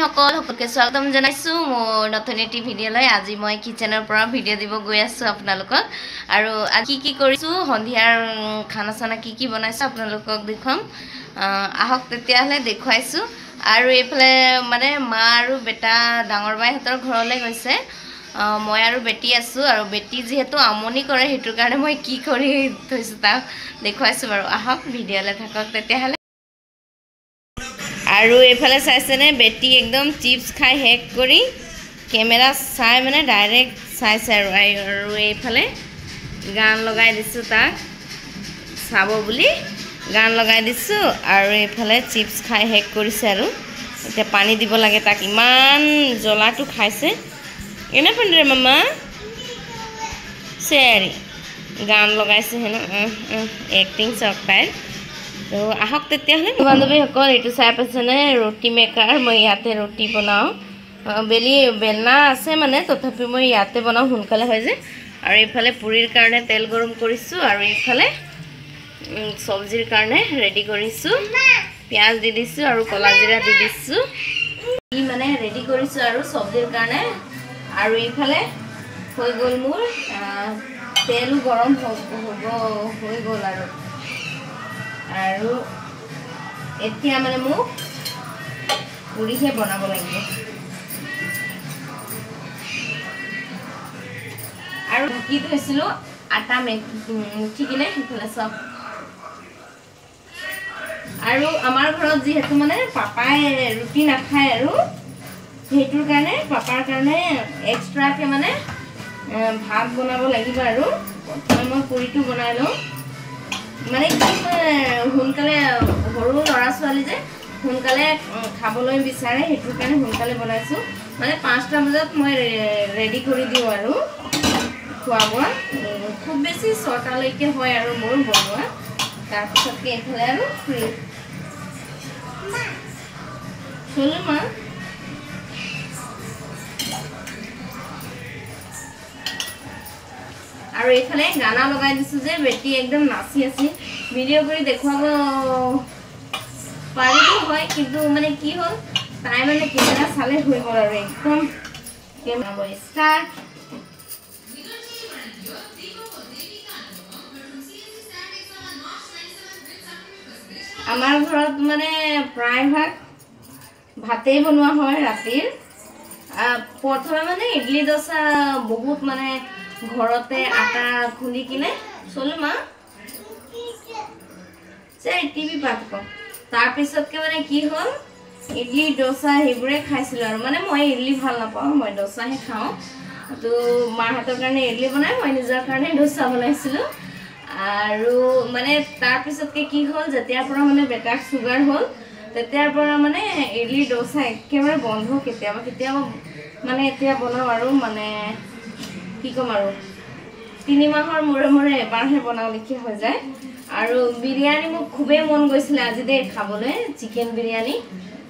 সকলকে স্বাগতম জানাইছো মোৰ নতুন এটি ভিডিঅ'লৈ। আজি মই কিচেনৰ পৰা ভিডিঅ' দিব গৈ আছো আপোনালোকক। আৰু আজি কি কৰিছো, সন্ধিয়াৰ খানা চানা কি বনাইছো আপোনালোকক দেখুৱাম। আহক তেতিয়াহ'লে দেখুৱাইছো। আৰু এইফালে মানে মা আৰু বেটা ডাঙৰ বাইহঁতৰ ঘৰলৈ গৈছে। মই আৰু বেটি আছো, আৰু বেটি যিহেতু আমনি কৰে হেতুৰ কাৰণে মই কি কৰি থৈছো তাক দেখুৱাইছো বাৰু। আহক ভিডিঅ'লৈ থাকক তেতিয়াহ'লে। আৰু এইফালে চাইছেনে, বেটি একদম চিপছ খাই হেক কৰি কেমেৰা চাই মানে ডাইৰেক্ট চাইছে। আৰু এইফালে গান লগাই দিছো, তাক চাব বুলি গান লগাই দিছো। আৰু এইফালে চিপছ খাই হেক কৰিছে। আৰু এতিয়া পানী দিব লাগে তাক, ইমান জ্বলাটো খাইছে। এনে পণ্ডে মামা চেৰি গান লগাইছে হেনো, এক্টিং চাওক তাইৰ। তো আহক তেতিয়াহ'লে বান্ধৱীসকল। এইটো চাই পাইছেনে, ৰুটি মেকাৰ। মই ইয়াতে ৰুটি বনাওঁ, বেলনা আছে মানে, তথাপি মই ইয়াতে বনাওঁ, সোনকালে হয় যে। আৰু এইফালে পুৰিৰ কাৰণে তেল গৰম কৰিছোঁ, আৰু এইফালে চব্জিৰ কাৰণে ৰেডি কৰিছোঁ। পিঁয়াজ দি দিছোঁ আৰু ক'লা জিৰা দি দিছোঁ, মানে ৰেডি কৰিছোঁ আৰু চব্জিৰ কাৰণে। আৰু এইফালে হৈ গ'ল মোৰ তেলো গৰম হৈ গ'ল। আৰু এতিয়া মানে মোক পুৰিহে বনাব লাগিব। আৰু ঢাকি থৈছিলোঁ আটা মুঠি কিনে, সেইফালে চব। আৰু আমাৰ ঘৰত যিহেতু মানে পাপাই ৰুটি নাখায়, আৰু সেইটোৰ কাৰণে পাপাৰ কাৰণে এক্সট্ৰাকে মানে ভাত বনাব লাগিব। আৰু প্ৰথমে মই পুৰিটো বনাই লওঁ। মানে কি সোনকালে, সৰু ল'ৰা ছোৱালী যে সোনকালে খাবলৈ বিচাৰে, সেইটোৰ কাৰণে সোনকালে বনাইছোঁ। মানে 5টা বজাত মই ৰেডি কৰি দিওঁ আৰু খোৱা বোৱা। খুব বেছি 6টালৈকে হয় আৰু মোৰ বনোৱা। তাৰপিছতকে এইফালে আৰু ফ্ৰী চলো মা। আৰু এইফালে গানা লগাই দিছোঁ যে, বেটি একদম নাচি আছে। ভিডিঅ' কৰি দেখুৱাব পাৰিলো হয়, কিন্তু মানে কি হ'ল, তাই মানে কেমেৰা চালে হৈ গ'ল। আৰু একদম কেমেৰা ষ্টাৰ্ট। আমাৰ ঘৰত মানে প্ৰায়ভাগ ভাতেই বনোৱা হয় ৰাতিৰ। প্ৰথমে মানে ইডলি দোচা বহুত মানে ঘৰতে আটা খুন্দি কিনে চলো মা টিভি পাতিব। তাৰপিছতকে মানে কি হ'ল, ইডলি দোচা সেইবোৰে খাইছিলোঁ। আৰু মানে মই ইডলি ভাল নাপাওঁ, মই দোচাহে খাওঁ। তো মাহঁতৰ কাৰণে ইডলি বনাই, মই নিজৰ কাৰণে দোচা বনাইছিলোঁ। আৰু মানে তাৰপিছতকে কি হ'ল, যেতিয়াৰ পৰা মানে বেটাৰ চুগাৰ হ'ল, তেতিয়াৰ পৰা মানে ইডলি দোচা একেবাৰে বন্ধ। কেতিয়াবা মানে এতিয়া বনাওঁ, আৰু মানে কি ক'ম, আৰু 3 মাহৰ মূৰে এবাৰহে বনাবলগীয়া হৈ যায়। আৰু বিৰিয়ানী মোক খুবেই মন গৈছিলে আজি দেই খাবলৈ, চিকেন বিৰিয়ানী।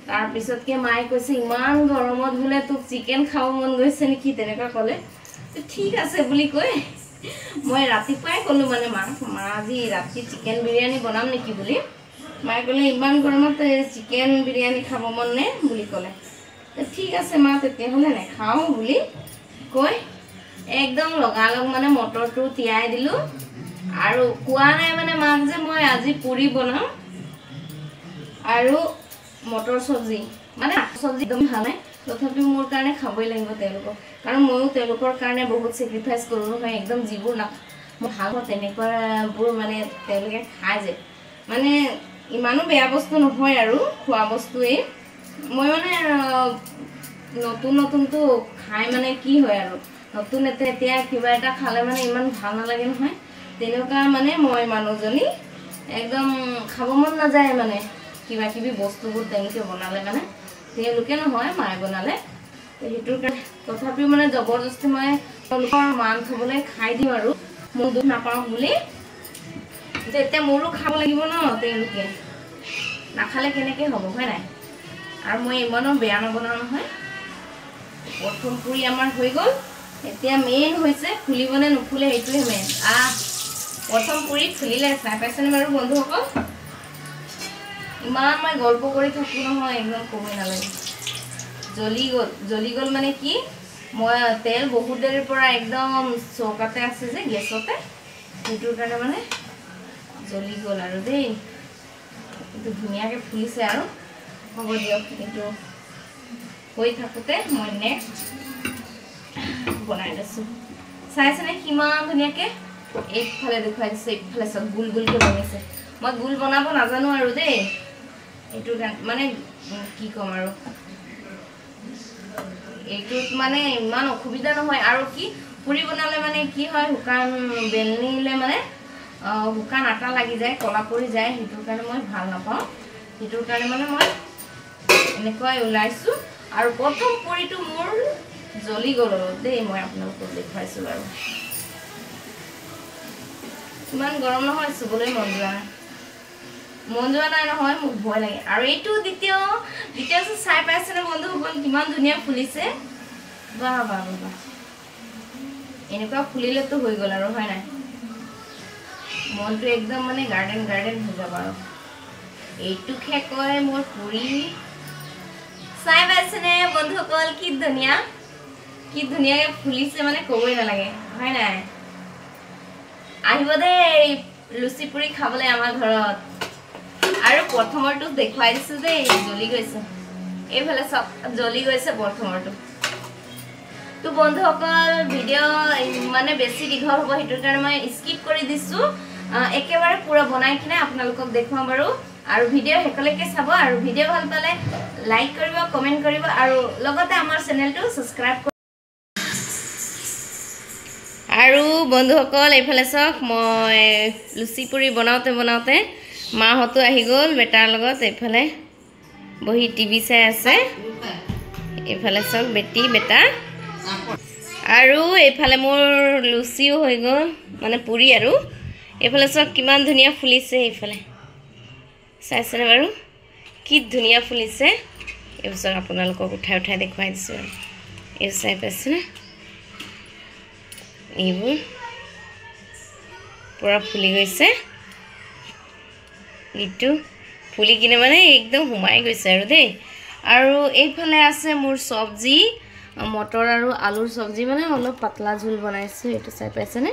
তাৰপিছতকে মায়ে কৈছে, ইমান গৰমত বোলে তোক চিকেন খাব মন গৈছে নেকি, তেনেকুৱা ক'লে। ঠিক আছে বুলি কৈ মই ৰাতিপুৱাই ক'লোঁ মানে মা আজি ৰাতি চিকেন বিৰিয়ানী বনাম নেকি বুলি। মায়ে ক'লে, ইমান গৰমত চিকেন বিৰিয়ানী খাব মন নে বুলি ক'লে। ঠিক আছে মা, তেতিয়াহ'লে নেখাওঁ বুলি কৈ একদম লগালগ মানে মটৰটো তিয়াই দিলোঁ। আৰু কোৱা নাই মানে মাক যে মই আজি পুৰি বনাম আৰু মটৰ চব্জি, মানে চব্জি একদম ভাল নাই, তথাপিও মোৰ কাৰণে খাবই লাগিব তেওঁলোকক। কাৰণ ময়ো তেওঁলোকৰ কাৰণে বহুত চেক্ৰিফাইচ কৰোঁ নহয়। একদম যিবোৰ মই ভাল পাওঁ তেনেকুৱাবোৰ মানে তেওঁলোকে খায় যে, মানে ইমানো বেয়া বস্তু নহয় আৰু খোৱা বস্তুৱেই। মই মানে নতুনটো খাই মানে কি হয়, আৰু নতুন এতিয়া কিবা এটা খালে মানে ইমান ভাল নালাগে নহয়। তেনেকুৱা মানে মই মানুহজনী একদম খাব মন নাযায় মানে কিবা কিবি বস্তুবোৰ তেওঁলোকে বনালে, মানে তেওঁলোকে নহয় মায়ে বনালে। সেইটোৰ কাৰণে তথাপিও মানে জবৰদস্তি মই তেওঁলোকৰ মান থ'বলৈ খাই দিওঁ, আৰু মোৰ দুখ নাপাওঁ বুলি। এতিয়া মোৰো খাব লাগিব ন, তেওঁলোকে নাখালে কেনেকৈ হ'ব, হয় নাই? আৰু মই ইমানো বেয়া নবনাওঁ নহয়। প্ৰথম পুৰি আমাৰ হৈ গ'ল। এতিয়া মেইন হৈছে ফুলিবনে নুফুলে, সেইটোৱে মেইন। প্ৰথম পুৰি ফুলিলে, চাই পাইছেনে বাৰু বন্ধুসকল? ইমান মই গল্প কৰি থাকোঁ নহয়, একদম ক'বই নালাগে। জ্বলি গ'ল মানে কি মই তেল বহুত দেৰিৰ পৰা একদম চৌকাতে আছে যে গেছতে সেইটোৰ কাৰণে মানে জ্বলি গ'ল আৰু দেই এইটো ধুনীয়াকৈ ফুলিছে আৰু হ'ব দিয়ক এইটো হৈ থাকোঁতে মই নেক্সট বনাই দিছোঁ চাইছেনে কিমান ধুনীয়াকৈ এইফালে দেখুৱাই দিছে এইফালে চব গোল গোলকৈ বনাইছে মই গোল বনাব নাজানো আৰু দেই এইটোৰ কাৰণে মানে কি ক'ম আৰু এইটোত মানে ইমান অসুবিধা নহয় আৰু কি পুৰি বনালে মানে কি হয় শুকান বেলনিলে মানে শুকান আটা লাগি যায় কলা পৰি যায় সেইটোৰ কাৰণে মই ভাল নাপাওঁ সেইটোৰ কাৰণে মানে মই এনেকুৱাই ওলাইছোঁ আৰু প্ৰথম পুৰিটো মোৰ জ্বলি গ'ল দেই মই আপোনালোকক দেখুৱাইছোঁ বাৰু ইমান গৰম নহয় চুবলৈ মন যোৱা নাই নহয় মোক ভয় লাগে আৰু এইটো দ্বিতীয় চাই পাইছেনে বন্ধুসকল কিমান ধুনীয়া ফুলিছে বাহ বাহ বাহ এনেকুৱা ফুলিলেতো হৈ গ'ল আৰু হয় নাই মনটো একদম মানে গাৰ্ডেন হৈ যাব আৰু এইটোকে কয় মোৰ পুৰি চাই পাইছেনে বন্ধুসকল কি ধুনীয়াকৈ ফুলিছে মানে ক'বই নালাগে হয় নাই আহিব দেই লুচি পুৰি খাবলৈ আমাৰ ঘৰত আৰু প্ৰথমৰটো দেখুৱাই দিছোঁ দেই জ্বলি গৈছে এইফালে চব জ্বলি গৈছে প্ৰথমৰটো তো বন্ধুসকল ভিডিঅ' মানে বেছি দীঘল হ'ব সেইটোৰ কাৰণে মই স্কিপ কৰি দিছোঁ একেবাৰে পুৰা বনাই কিনে আপোনালোকক দেখুৱাম বাৰু আৰু ভিডিঅ' শেষলৈকে চাব আৰু ভিডিঅ' ভাল পালে লাইক কৰিব কমেণ্ট কৰিব আৰু লগতে আমাৰ চেনেলটো ছাবস্ক্ৰাইব কৰিব আৰু বন্ধুসকল এইফালে চাওক মই লুচি পুৰি বনাওঁতে মাহঁতো আহি গ'ল বেটাৰ লগত এইফালে বহি টিভি চাই আছে এইফালে চাওক বেটা আৰু এইফালে মোৰ লুচিও হৈ গ'ল মানে পুৰি আৰু এইফালে চাওক কিমান ধুনীয়া ফুলিছে এইফালে চাইছেনে বাৰু কি ধুনীয়া ফুলিছে এইবোৰ চাওক আপোনালোকক উঠাই দেখুৱাই দিছোঁ আৰু এই চাই পাইছেনে এইবোৰ পুৰা ফুলি গৈছে ইটো ফুলি কিনে মানে একদম সোমাই গৈছে আৰু দেই আৰু এইফালে আছে মোৰ চব্জি মটৰ আৰু আলুৰ চব্জি মানে অলপ পাতলা ঝোল বনাইছোঁ এইটো চাই পাইছেনে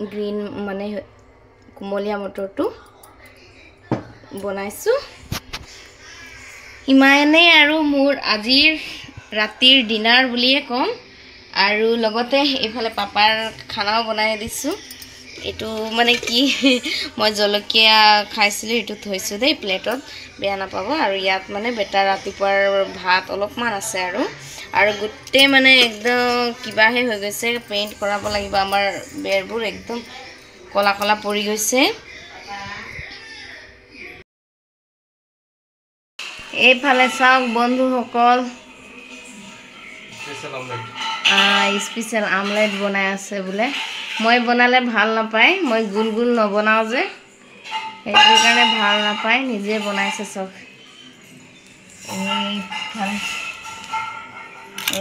গ্ৰীণ মানে কুমলীয়া মটৰটো বনাইছোঁ ইমানেই আৰু মোৰ আজিৰ ৰাতিৰ ডিনাৰ বুলিয়ে ক'ম আৰু লগতে এইফালে পাপাৰ খানাও বনাই দিছোঁ এইটো মানে কি মই জলকীয়া খাইছিলোঁ এইটো থৈছোঁ দেই প্লেটত বেয়া নাপাব আৰু ইয়াত মানে বেটাৰ ৰাতিপুৱাৰ ভাত অলপমান আছে আৰু গোটেই মানে একদম কিবাহে হৈ গৈছে পেইণ্ট কৰাব লাগিব আমাৰ বেৰবোৰ একদম কলা পৰি গৈছে এইফালে চাওক বন্ধুসকল স্পেচিয়েল আমলেট বনাই আছে বোলে মই বনালে ভাল নাপায় মই গোল নবনাওঁ যে সেইটোৰ কাৰণে ভাল নাপায় নিজে বনাইছে চব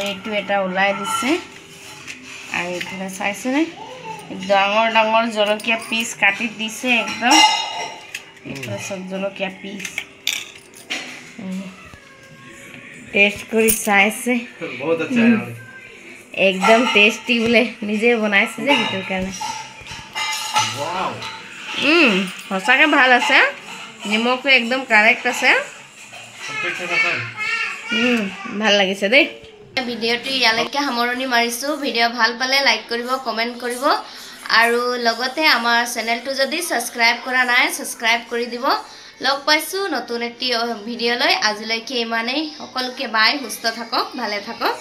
এইটো এটা ওলাই দিছে আৰু এইফালে চাইছেনে ডাঙৰ জলকীয়া পিচ কাটি দিছে একদম এইফালে চব জলকীয়া পিচ টেষ্ট কৰি চাইছে একদম টেষ্টি বোলে নিজে বনাইছে যে সেইটোৰ কাৰণে সঁচাকৈ ভাল আছে নিমখটো একদম কাৰেক্ট আছে ভাল লাগিছে দেই ভিডিঅ'টো ইয়ালৈকে সামৰণি মাৰিছোঁ ভিডিঅ' ভাল পালে লাইক কৰিব কমেণ্ট কৰিব আৰু লগতে আমাৰ চেনেলটো যদি ছাবস্ক্ৰাইব কৰা নাই ছাবস্ক্ৰাইব কৰি দিব লগ পাইছোঁ নতুন এটি ভিডিঅ'লৈ আজিলৈকে ইমানেই সকলোকে বাই সুস্থ থাকক ভালে থাকক